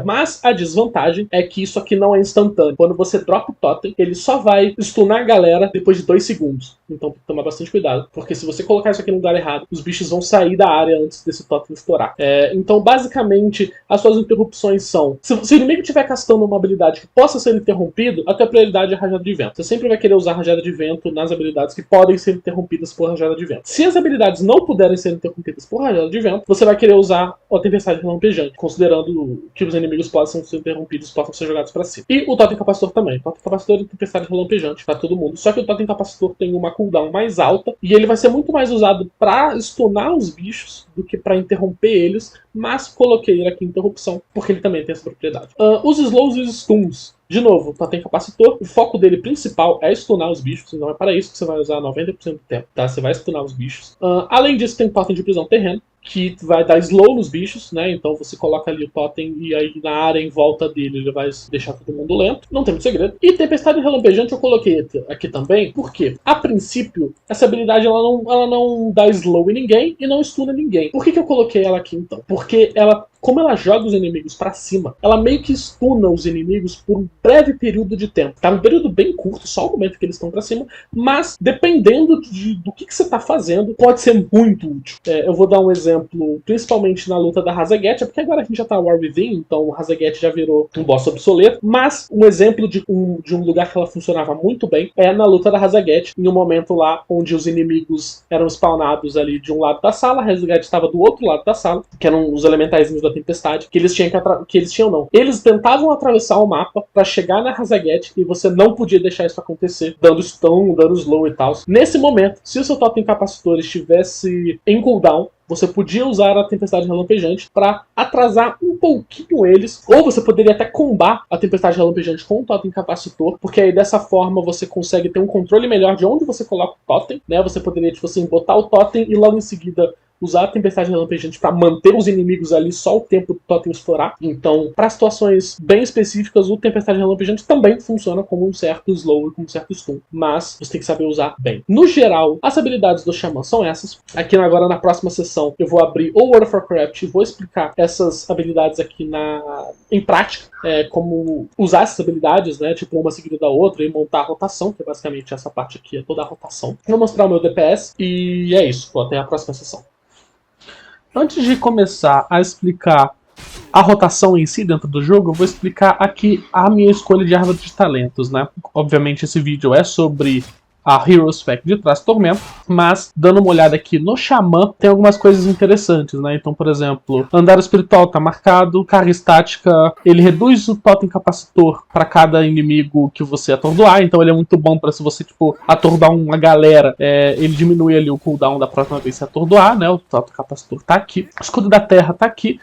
Mas a desvantagem é que isso aqui não é instantâneo. Quando você dropa o totem, ele só vai stunar a galera depois de 2 segundos. Então tem que tomar bastante cuidado, porque se você colocar isso aqui no lugar errado, os bichos vão sair da área antes desse totem estourar. Então basicamente as suas interrupções são: se o inimigo estiver castando uma habilidade que possa ser interrompido, a tua prioridade é a Rajada de Vento. Você sempre vai querer usar a Rajada de Vento nas habilidades que podem ser interrompidas por Rajada de Vento. Se as habilidades não puderem ser interrompidas por Rajada de Vento, você vai querer usar a Tempestade Relampejante, considerando que os inimigos possam ser interrompidos, possam ser jogados pra cima. E o Totem Capacitor também. O Totem Capacitor é Tempestade Relampejante pra todo mundo. Só que o Totem Capacitor tem uma cooldown mais alta e ele vai ser muito mais usado pra stunar os bichos do que pra interromper eles, mas coloquei ele aqui em interrupção, porque ele também tem essa propriedade. Os slows e os stuns. De novo, o Totem Capacitor, o foco dele principal é stunar os bichos, então é para isso que você vai usar 90% do tempo, tá? Você vai stunar os bichos. Além disso, tem Totem de Prisão Terreno, que vai dar slow nos bichos, né? Então você coloca ali o totem e aí na área em volta dele ele vai deixar todo mundo lento. Não tem muito segredo. E Tempestade Relampejante eu coloquei aqui também, porque a princípio essa habilidade ela não dá slow em ninguém e não stuna ninguém. Por que eu coloquei ela aqui então? Porque ela, como ela joga os inimigos pra cima, ela meio que stuna os inimigos por um breve período de tempo. Tá? Um período bem curto, só o momento que eles estão pra cima, mas dependendo do que você tá fazendo, pode ser muito útil. Eu vou dar um exemplo, principalmente na luta da Hazaget, porque agora a gente já tá War Within, então o Hazaget já virou um boss obsoleto, mas um exemplo de um lugar que ela funcionava muito bem é na luta da Hazaget, em um momento lá onde os inimigos eram spawnados ali de um lado da sala, a Hazaget estava do outro lado da sala, que eram os elementaizinhos da tempestade, eles tentavam atravessar o mapa pra chegar na Hazaget e você não podia deixar isso acontecer, dando stun, dando slow e tal. Nesse momento, se o seu Totem Capacitor estivesse em cooldown, você podia usar a Tempestade Relampejante para atrasar um pouquinho eles, ou você poderia até combar a Tempestade Relampejante com o Totem Capacitor, porque aí dessa forma você consegue ter um controle melhor de onde você coloca o Totem, né? Você poderia, tipo assim, botar o Totem e logo em seguida usar a Tempestade Relampejante para manter os inimigos ali só o tempo do Totem estourar. Então, para situações bem específicas, o Tempestade Relampejante também funciona como um certo slow e como um certo stun, mas você tem que saber usar bem. No geral, as habilidades do Xamã são essas. Aqui agora na próxima sessão eu vou abrir o World of Warcraft e vou explicar essas habilidades aqui em prática, como usar essas habilidades, né, tipo uma seguida da outra, e montar a rotação, que é basicamente essa parte aqui, é toda a rotação. Vou mostrar o meu DPS e é isso. Até a próxima sessão. Antes de começar a explicar a rotação em si dentro do jogo, eu vou explicar aqui a minha escolha de árvore de talentos, né? Obviamente esse vídeo é sobre a Hero Spec de Trastormento, mas dando uma olhada aqui no Xamã, tem algumas coisas interessantes, né? Então, por exemplo, Andar Espiritual tá marcado, carga estática, ele reduz o totem capacitor para cada inimigo que você atordoar, então ele é muito bom para se você, tipo, atordoar uma galera, ele diminui ali o cooldown da próxima vez que você atordoar, né? O totem capacitor tá aqui, o Escudo da Terra tá aqui,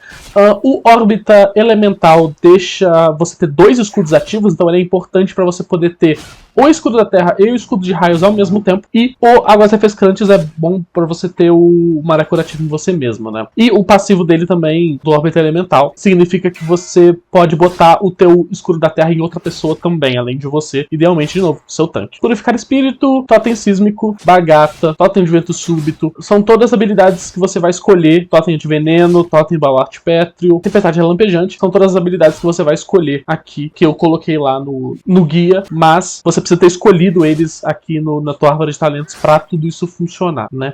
o Órbita Elemental deixa você ter 2 escudos ativos, então ele é importante para você poder ter o Escudo da Terra e o Escudo de Raios ao mesmo tempo. E o Águas Refrescantes é bom pra você ter o Maré Curativo em você mesmo, né? E o passivo dele também, do Órbita Elemental, significa que você pode botar o teu Escudo da Terra em outra pessoa também, além de você, idealmente, de novo, seu tanque. Purificar Espírito, Totem Sísmico, Bagata, Totem de Vento Súbito, são todas habilidades que você vai escolher. Totem de Veneno, Totem Baluarte Pétreo, Tempestade Relampejante, são todas as habilidades que você vai escolher aqui, que eu coloquei lá no guia, mas você precisa ter escolhido eles aqui na tua árvore de talentos para tudo isso funcionar, né?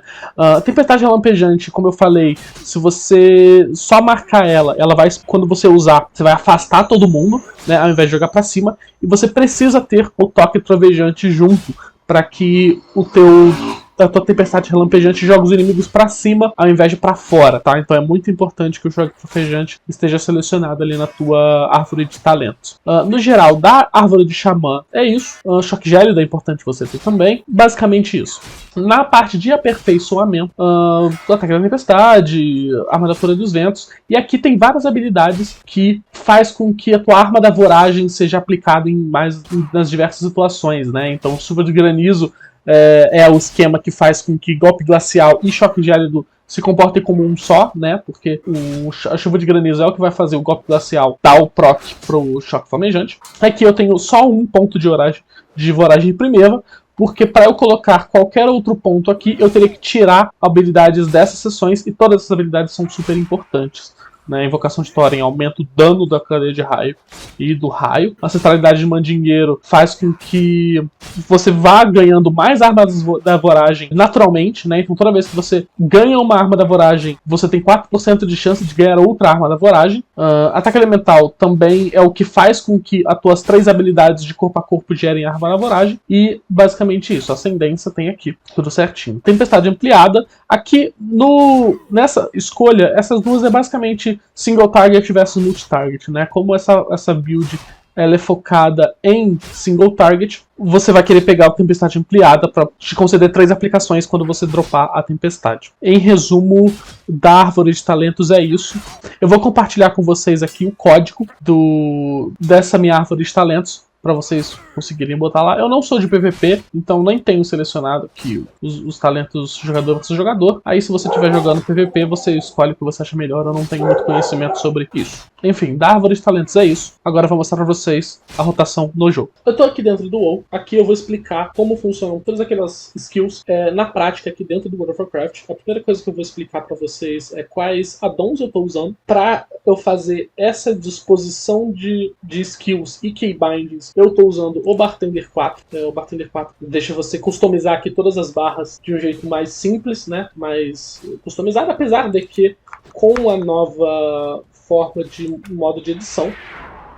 Tempestade Relampejante, como eu falei, se você só marcar ela vai, quando você usar, você vai afastar todo mundo, né? Ao invés de jogar para cima, e você precisa ter o toque trovejante junto para que a tua tempestade relampejante joga os inimigos pra cima ao invés de pra fora, tá? Então é muito importante que o jogo trovejante esteja selecionado ali na tua árvore de talentos. No geral, da árvore de xamã é isso. Choque gélido é importante você ter também. Basicamente isso. Na parte de aperfeiçoamento, ataque da tempestade, arma da fúria dos ventos, e aqui tem várias habilidades que faz com que a tua arma da voragem seja aplicada nas diversas situações, né? Então, chuva de granizo é o esquema que faz com que golpe glacial e choque gélido se comportem como um só, né? Porque a chuva de granizo é o que vai fazer o golpe glacial dar o proc pro choque flamejante. Aqui eu tenho só um ponto de voragem primeira, porque para eu colocar qualquer outro ponto aqui, eu teria que tirar habilidades dessas sessões, e todas essas habilidades são super importantes. Na Invocação de Thorin aumenta o dano da cadeia de raio e do raio. A Ancestralidade de Mandingueiro faz com que você vá ganhando mais armas da voragem naturalmente, né? Então toda vez que você ganha uma arma da voragem, você tem 4% de chance de ganhar outra arma da voragem. Ataque Elemental também é o que faz com que as tuas 3 habilidades de corpo a corpo gerem arma da voragem. E basicamente isso, Ascendência tem aqui, tudo certinho. Tempestade Ampliada, aqui nessa escolha, essas duas é basicamente single target versus multi-target, né? Como essa build ela é focada em single target, você vai querer pegar a Tempestade Ampliada para te conceder 3 aplicações quando você dropar a Tempestade. Em resumo, da árvore de talentos é isso. Eu vou compartilhar com vocês aqui o código dessa minha árvore de talentos, para vocês conseguirem botar lá. Eu não sou de PVP, então nem tenho selecionado aqui os talentos jogador versus jogador. Aí se você estiver jogando PVP, você escolhe o que você acha melhor. Eu não tenho muito conhecimento sobre isso. Enfim, da árvore de talentos é isso. Agora eu vou mostrar para vocês a rotação no jogo. Eu tô aqui dentro do WoW. Aqui eu vou explicar como funcionam todas aquelas skills na prática aqui dentro do World of Warcraft. A primeira coisa que eu vou explicar para vocês é quais addons eu tô usando para eu fazer essa disposição de skills e keybindings. Eu estou usando o Bartender 4. O Bartender 4 deixa você customizar aqui todas as barras de um jeito mais simples, né? Mais customizado, apesar de que com a nova forma de modo de edição,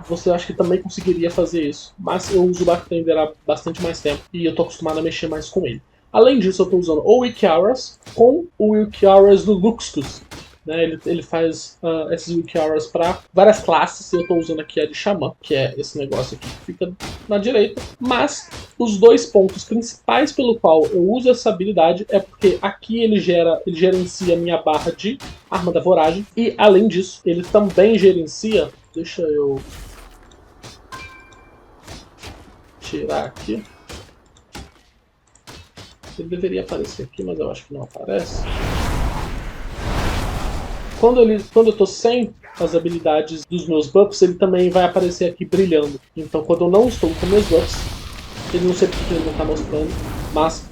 você acha que também conseguiria fazer isso. Mas eu uso o Bartender há bastante mais tempo e eu estou acostumado a mexer mais com ele. Além disso, eu estou usando o Wiki Hours com o Wiki Hours do Luxtus. Né, ele faz esses Wiki Hours para várias classes. Eu estou usando aqui a de Xamã, que é esse negócio aqui que fica na direita. Mas os 2 pontos principais pelo qual eu uso essa habilidade é porque aqui ele gerencia a minha barra de arma da voragem. E além disso, ele também gerencia... Deixa eu tirar aqui. Ele deveria aparecer aqui, mas eu acho que não aparece. Quando eu tô sem as habilidades dos meus buffs, ele também vai aparecer aqui brilhando. Então quando eu não estou com meus buffs, ele não sei porque ele não está mostrando, mas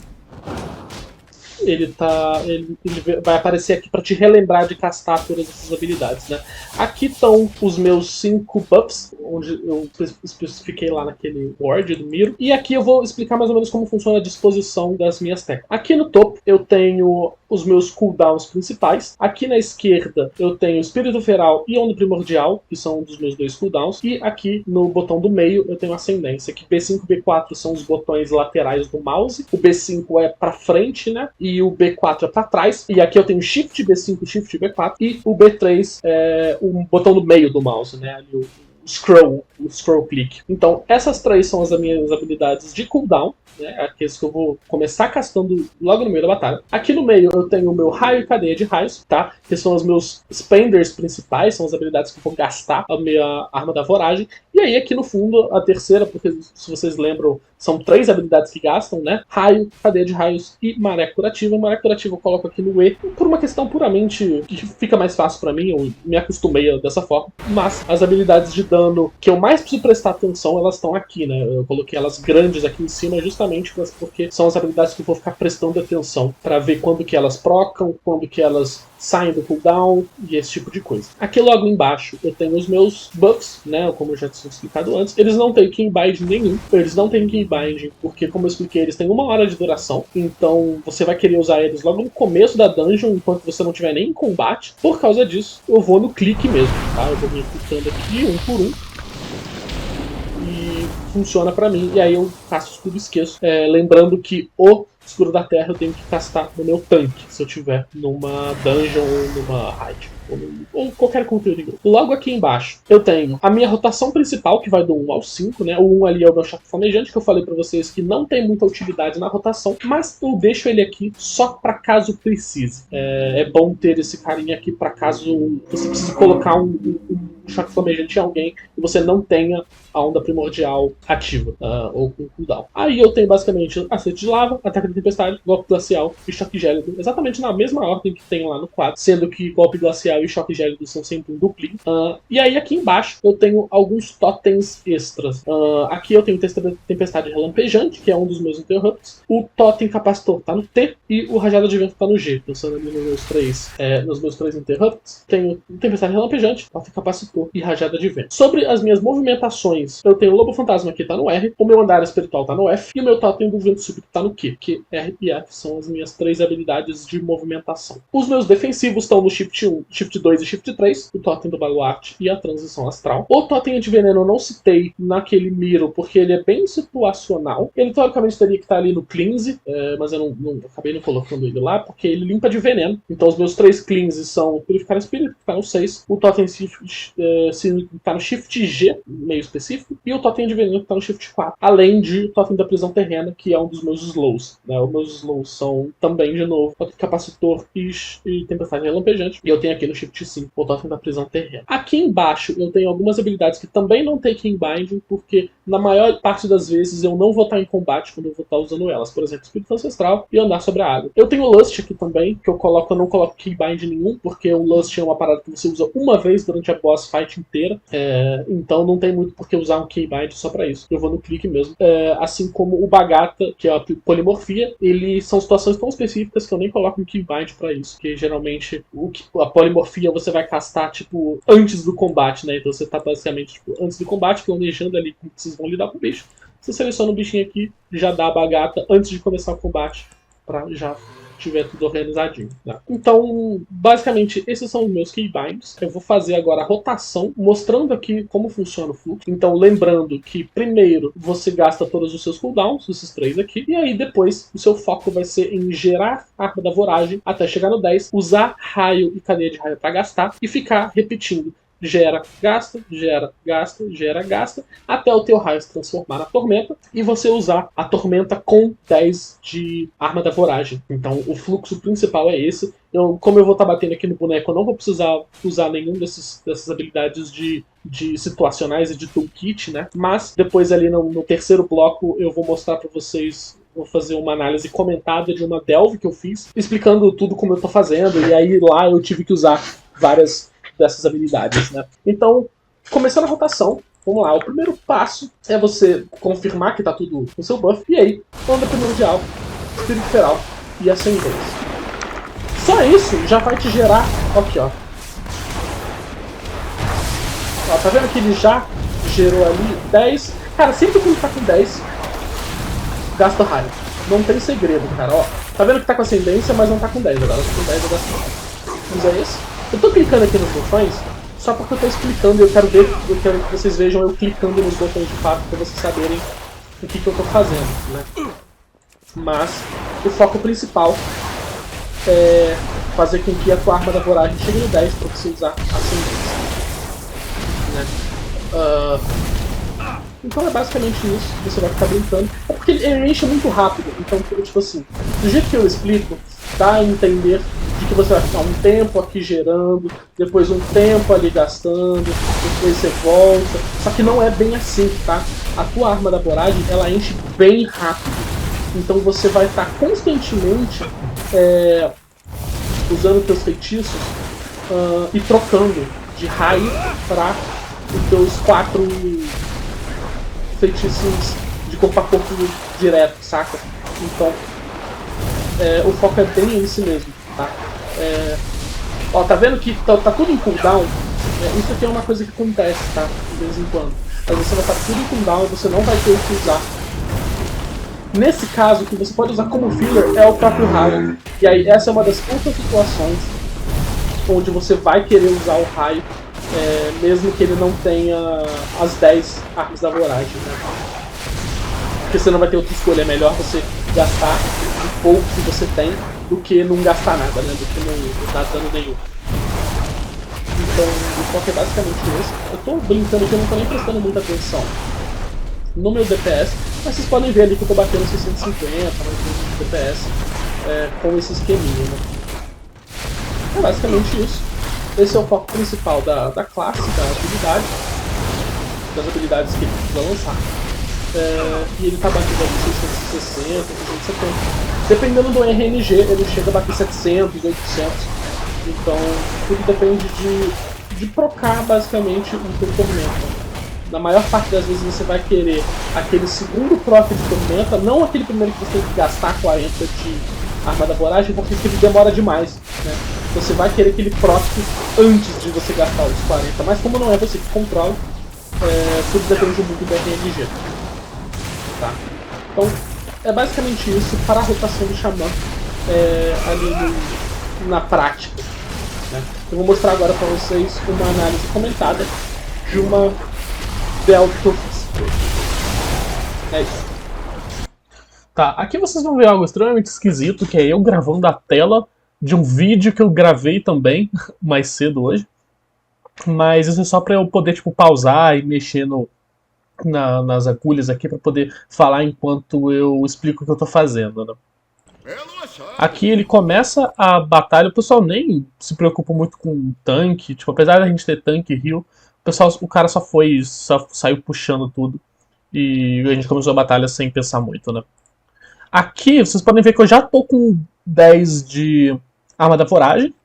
ele vai aparecer aqui para te relembrar de castar todas essas habilidades, né? Aqui estão os meus 5 buffs, onde eu especifiquei lá naquele word do Miro. E aqui eu vou explicar mais ou menos como funciona a disposição das minhas técnicas. Aqui no topo eu tenho os meus cooldowns principais. Aqui na esquerda eu tenho Espírito Feral e Onda Primordial, que são um dos meus 2 cooldowns. E aqui no botão do meio eu tenho Ascendência, que B5 e B4 são os botões laterais do mouse. O B5 é pra frente, né? E o B4 é pra trás. E aqui eu tenho Shift B5 e Shift B4. E o B3 é o botão do meio do mouse, né? Ali o scroll click. Então, essas 3 são as minhas habilidades de cooldown, né? Aqueles que eu vou começar castando logo no meio da batalha. Aqui no meio eu tenho o meu raio e cadeia de raios, tá? Que são os meus spenders principais, são as habilidades que eu vou gastar a minha arma da voragem. E aí aqui no fundo, a terceira, porque se vocês lembram, são 3 habilidades que gastam, né? Raio, cadeia de raios e maré curativa. Maré curativa eu coloco aqui no E, por uma questão puramente que fica mais fácil pra mim, eu me acostumei dessa forma. Mas as habilidades de dano que eu mais preciso prestar atenção, elas estão aqui, né? Eu coloquei elas grandes aqui em cima justamente porque são as habilidades que eu vou ficar prestando atenção pra ver quando que elas procam, quando que elas saem do cooldown e esse tipo de coisa. Aqui logo embaixo eu tenho os meus buffs, né? Como eu já tinha explicado antes. Eles não têm keybind nenhum. Eles não têm keybind porque, como eu expliquei, eles têm 1 hora de duração. Então você vai querer usar eles logo no começo da dungeon, enquanto você não estiver nem em combate. Por causa disso, eu vou no clique mesmo, tá? Eu vou me clicando aqui, um por um. E funciona pra mim. E aí eu faço escudo e esqueço. Lembrando que o escudo da terra eu tenho que castar no meu tanque, se eu tiver numa dungeon ou numa raid. Ou qualquer conteúdo em grupo. Logo aqui embaixo eu tenho a minha rotação principal, que vai do 1 ao 5, né? O 1 ali é o meu choque flamejante, que eu falei pra vocês que não tem muita utilidade na rotação, mas eu deixo ele aqui só pra caso precise. É bom ter esse carinha aqui pra caso você precise colocar um choque flamejante em alguém e você não tenha a onda primordial ativa, ou com cooldown. Aí eu tenho basicamente acerto de lava, ataque de tempestade, golpe glacial e choque gélido, exatamente na mesma ordem que tem lá no quadro, sendo que golpe glacial e choque gélido são sempre um duplinho. E aí aqui embaixo eu tenho alguns totens extras. Aqui eu tenho tempestade relampejante, que é um dos meus interrupts. O totem capacitor tá no T e o rajada de vento tá no G. Pensando ali nos meus três interrupts, tenho tempestade relampejante, totem capacitor e rajada de vento. Sobre as minhas movimentações, eu tenho o lobo fantasma que tá no R, o meu andar espiritual tá no F e o meu totem do vento súbito tá no Q, que R e F são as minhas 3 habilidades de movimentação. Os meus defensivos estão no Shift 1, Shift 2 e Shift 3, o totem do baluarte e a transição astral. O totem de veneno eu não citei naquele miro, porque ele é bem situacional. Ele teoricamente teria que estar ali no cleanse, mas eu acabei não colocando ele lá, porque ele limpa de veneno. Então os meus 3 cleanses são Purificar Espírito, que tá no 6, o totem tá no Shift G, meio específico, e o totem de veneno que tá no Shift 4. Além de o totem da prisão terrena, que é um dos meus slows, né? Os meus slows são também, de novo, totem capacitor e tempestade relampejante. E eu tenho aqui no Shift 5 o totem da prisão terrena. Aqui embaixo eu tenho algumas habilidades que também não tem Keybind, porque na maior parte das vezes eu não vou estar em combate quando eu vou estar usando elas. Por exemplo, Espírito Ancestral e Andar sobre a Água. Eu tenho o Lust aqui também, que eu não coloco Keybind nenhum, porque o Lust é uma parada que você usa uma vez durante a boss fight inteira. Então não tem muito por que usar um Keybind só pra isso. Eu vou no clique mesmo. Assim como o Bagata, que é a polimorfia, são situações tão específicas que eu nem coloco um Keybind pra isso. Porque geralmente a polimorfia você vai castar, tipo, antes do combate, né? Então você tá basicamente, tipo, antes do combate, planejando ali como vocês vão lidar com o bicho. Você seleciona o bichinho aqui, já dá a Bagata antes de começar o combate, pra já tiver tudo organizadinho, né? Então, basicamente, esses são os meus keybinds. Eu vou fazer agora a rotação, mostrando aqui como funciona o fluxo. Então, lembrando que primeiro você gasta todos os seus cooldowns, esses 3 aqui, e aí depois o seu foco vai ser em gerar a arma da voragem até chegar no 10, usar raio e cadeia de raio para gastar e ficar repetindo. Gera, gasta, gera, gasta, gera, gasta, até o teu raio se transformar na tormenta e você usar a tormenta com 10 de arma da voragem. Então o fluxo principal é esse. Como eu vou estar batendo aqui no boneco, eu não vou precisar usar nenhum dessas habilidades de situacionais e de toolkit, né? Mas depois ali no terceiro bloco eu vou mostrar para vocês. Vou fazer uma análise comentada de uma delve que eu fiz, explicando tudo como eu tô fazendo, e aí lá eu tive que usar várias dessas habilidades, né? Então, começando a rotação, vamos lá. O primeiro passo é você confirmar que tá tudo com seu buff, e aí, onda primordial, espírito feral e ascendência. Só isso já vai te gerar, aqui ó. Tá vendo que ele já gerou ali 10? Cara, sempre que ele tá com 10, gasta raio. Não tem segredo, cara, ó. Tá vendo que tá com ascendência, mas não tá com 10. Agora tá com 10, eu gasto. Usa esse. Eu tô clicando aqui nos botões só porque eu tô explicando e eu quero que vocês vejam eu clicando nos botões de fato pra vocês saberem o que eu tô fazendo, né? Mas o foco principal é fazer com que a tua arma da voragem chegue no 10 pra você usar ascendência, né? Então é basicamente isso, você vai ficar brincando. É porque ele enche muito rápido, então tipo assim, do jeito que eu explico, dá a entender de que você vai ficar um tempo aqui gerando, depois um tempo ali gastando, depois você volta. Só que não é bem assim, tá? A tua arma da voragem, ela enche bem rápido. Então você vai estar constantemente usando teus feitiços e trocando de raio para os teus 4 feitiços de corpo a corpo direto, saca? Então o foco é bem esse mesmo, tá? Ó, tá vendo que tá tudo em cooldown? Isso aqui é uma coisa que acontece, tá? De vez em quando. Às vezes você vai estar tudo em cooldown e você não vai ter o que usar. Nesse caso, o que você pode usar como filler é o próprio raio. E aí essa é uma das poucas situações onde você vai querer usar o raio, mesmo que ele não tenha as 10 armas da voragem, né? Porque você não vai ter outra escolha. É melhor você gastar o pouco que você tem do que não gastar nada, né? Do que não dar dano nenhum. Então o foco é basicamente esse. Eu tô brincando aqui, eu não tô nem prestando muita atenção no meu DPS, mas vocês podem ver ali que eu tô batendo 650, mais de DPS com esse esqueminha, né? É basicamente isso. Esse é o foco principal da classe, da habilidade, das habilidades que ele precisa lançar. E ele tá batendo ali 660, 670. Dependendo do RNG, ele chega a bater 700, 800. Então, tudo depende de procar basicamente o teu tormenta. Na maior parte das vezes você vai querer aquele segundo proc de tormenta, não aquele primeiro que você tem que gastar 40 de arma da voragem, porque ele demora demais, né? Você vai querer aquele proc antes de você gastar os 40, mas como não é você que controla, tudo depende muito do RNG. Tá? Então, é basicamente isso para a rotação do Xamã ali na prática. Né? Eu vou mostrar agora para vocês uma análise comentada de uma build que eu fiz. É isso. Tá, aqui vocês vão ver algo extremamente esquisito, que é eu gravando a tela de um vídeo que eu gravei também mais cedo hoje. Mas isso é só para eu poder tipo, pausar e mexer nas agulhas aqui para poder falar enquanto eu explico o que eu tô fazendo, né? Aqui ele começa a batalha, o pessoal nem se preocupa muito com tanque, tipo, apesar da gente ter tanque e heal, o cara só saiu puxando tudo e a gente começou a batalha sem pensar muito, né? Aqui vocês podem ver que eu já tô com 10 de arma da voragem,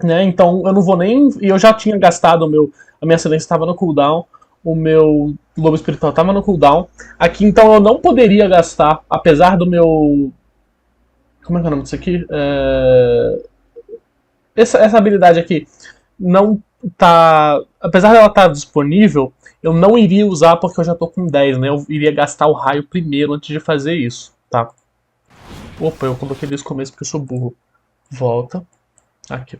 né? Então eu não vou nem... E eu já tinha gastado a minha excelência estava no cooldown, o meu lobo espiritual estava no cooldown. Aqui então eu não poderia gastar, apesar do meu... Como é que é o nome disso aqui? Essa habilidade aqui não tá... Apesar dela estar disponível, eu não iria usar porque eu já tô com 10, né? Eu iria gastar o raio primeiro antes de fazer isso, tá? Opa, eu coloquei desde o começo porque eu sou burro. Volta. Aqui.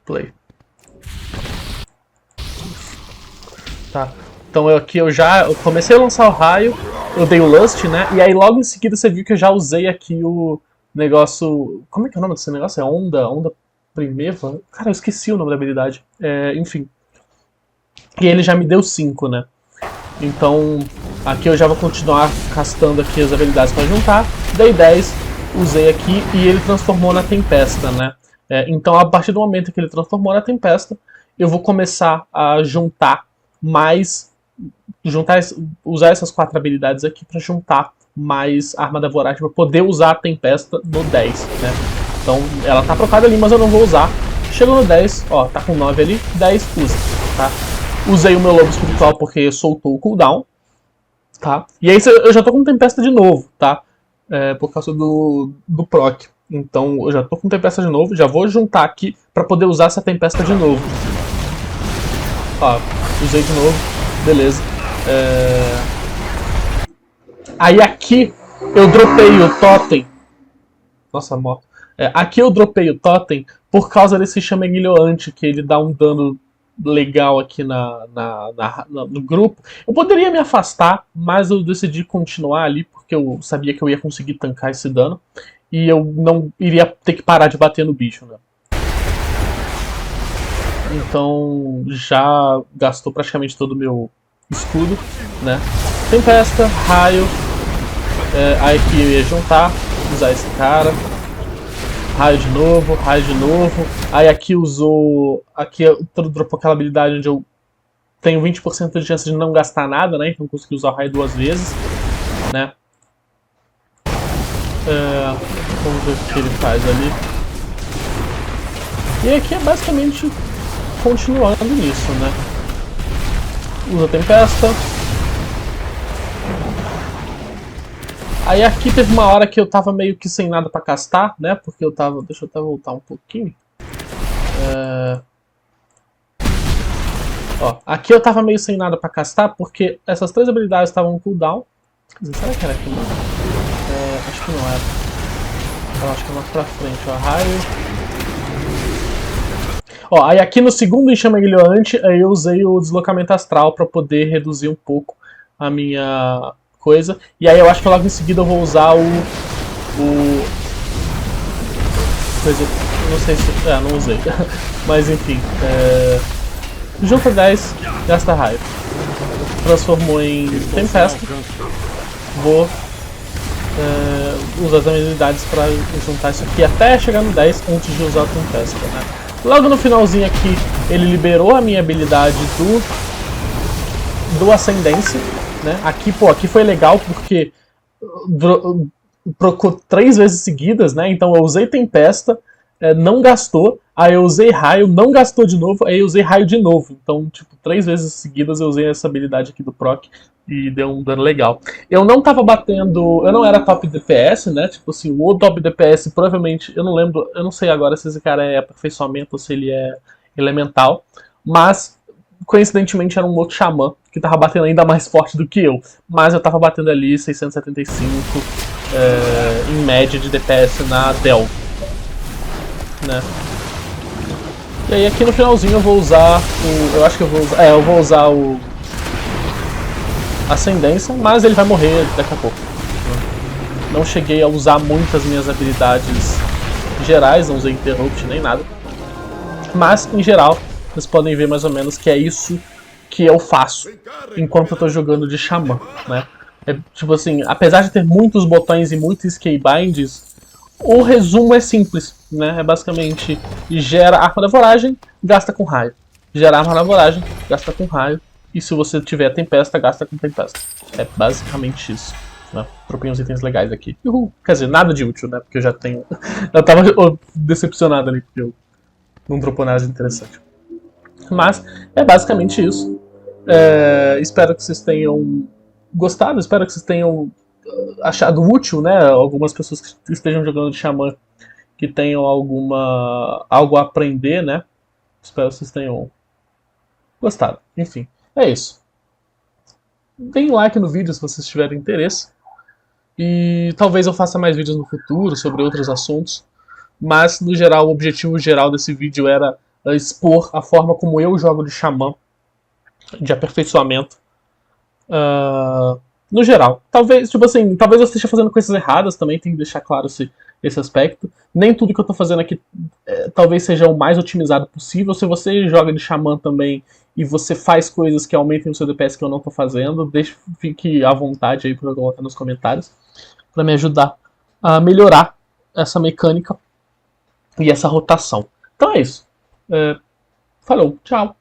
Play. Tá. Então aqui eu comecei a lançar o raio, eu dei o Lust, né? E aí logo em seguida você viu que eu já usei aqui o negócio... Como é que é o nome desse negócio? É onda primeva? Cara, eu esqueci o nome da habilidade. Enfim. E ele já me deu 5, né? Então aqui eu já vou continuar castando aqui as habilidades para juntar. Dei 10, usei aqui e ele transformou na tempesta, né? Então a partir do momento que ele transformou na tempesta, eu vou começar a usar essas 4 habilidades aqui para juntar mais arma da voragem para poder usar a tempesta no 10, né? Então ela tá procada ali, mas eu não vou usar. Chegou no 10, ó, tá com 9 ali, 10 usa, tá? Usei o meu lobo espiritual porque soltou o cooldown, tá? E aí eu já tô com tempesta de novo, tá? Por causa do proc. Então eu já tô com tempesta de novo, já vou juntar aqui para poder usar essa tempesta de novo. Ó, usei de novo, beleza. Aí aqui eu dropei o totem. Nossa, moto. Aqui eu dropei o totem por causa desse chameguilhoante, que ele dá um dano legal aqui no grupo. Eu poderia me afastar, mas eu decidi continuar ali, porque eu sabia que eu ia conseguir tancar esse dano. E eu não iria ter que parar de bater no bicho, né? Então já gastou praticamente todo o meu escudo, né? Tempesta, raio. Aí aqui eu ia juntar, usar esse cara. Raio de novo, raio de novo. Aí aqui usou. Aqui dropou aquela habilidade onde eu tenho 20% de chance de não gastar nada, né? Então consegui usar o raio 2 vezes, né? Vamos ver o que ele faz ali. E aqui é basicamente continuando nisso, né? Usa tempesta. Aí aqui teve uma hora que eu tava meio que sem nada pra castar, né? Porque eu tava... Deixa eu até voltar um pouquinho. Ó, aqui eu tava meio sem nada pra castar, porque essas 3 habilidades estavam cooldown. Quer dizer, será que era aqui mesmo? Acho que não era. Eu acho que é mais pra frente, ó. Raio. Ó, aí aqui no segundo enxameguilhoante, aí eu usei o deslocamento astral pra poder reduzir um pouco a minha coisa. E aí eu acho que logo em seguida eu vou usar o coisa... Não sei se... não usei. Mas enfim. Junta 10, gasta raio. Transformou em tempesta. Vou usar as habilidades para juntar isso aqui até chegar no 10 antes de usar a tempesta, né? Logo no finalzinho aqui, ele liberou a minha habilidade do Ascendência, né? Aqui foi legal porque procurou 3 vezes seguidas, né? Então eu usei tempesta, não gastou, aí eu usei raio, não gastou de novo, aí eu usei raio de novo. Então, tipo, 3 vezes seguidas eu usei essa habilidade aqui do proc e deu um dano legal. Eu não tava batendo, eu não era top DPS, né? Tipo assim, o top DPS provavelmente, eu não lembro, eu não sei agora se esse cara é aperfeiçoamento ou se ele é elemental, mas coincidentemente era um outro xamã que tava batendo ainda mais forte do que eu. Mas eu tava batendo ali 675 em média de DPS na Dell, né? E aí aqui no finalzinho eu vou usar o... Eu acho que eu vou usar... eu vou usar o... Ascendência, mas ele vai morrer daqui a pouco. Não cheguei a usar muitas minhas habilidades gerais, não usei Interrupt nem nada. Mas, em geral, vocês podem ver mais ou menos que é isso que eu faço enquanto eu tô jogando de Xamã, né? Tipo assim, apesar de ter muitos botões e muitos keybinds, o resumo é simples, né? É basicamente gera arma da voragem, gasta com raio. Gera arma da voragem, gasta com raio. E se você tiver tempesta, gasta com tempesta. É basicamente isso, né? Dropei uns itens legais aqui. Quer dizer, nada de útil, né? Porque eu já tenho... Eu tava decepcionado ali, porque eu não dropou nada de interessante. Mas é basicamente isso. Espero que vocês tenham gostado, espero que vocês tenham achado útil, né? Algumas pessoas que estejam jogando de Xamã que tenham algo a aprender, né? Espero que vocês tenham gostado. Enfim, é isso. Deem like no vídeo se vocês tiverem interesse. E talvez eu faça mais vídeos no futuro sobre outros assuntos. Mas, no geral, o objetivo geral desse vídeo era expor a forma como eu jogo de Xamã, de aperfeiçoamento. No geral. Talvez, tipo assim, talvez eu esteja fazendo coisas erradas também, tem que deixar claro esse aspecto. Nem tudo que eu tô fazendo aqui talvez seja o mais otimizado possível. Se você joga de Xamã também e você faz coisas que aumentem o seu DPS que eu não tô fazendo, fique à vontade aí pra colocar nos comentários, pra me ajudar a melhorar essa mecânica e essa rotação. Então é isso. Falou, tchau!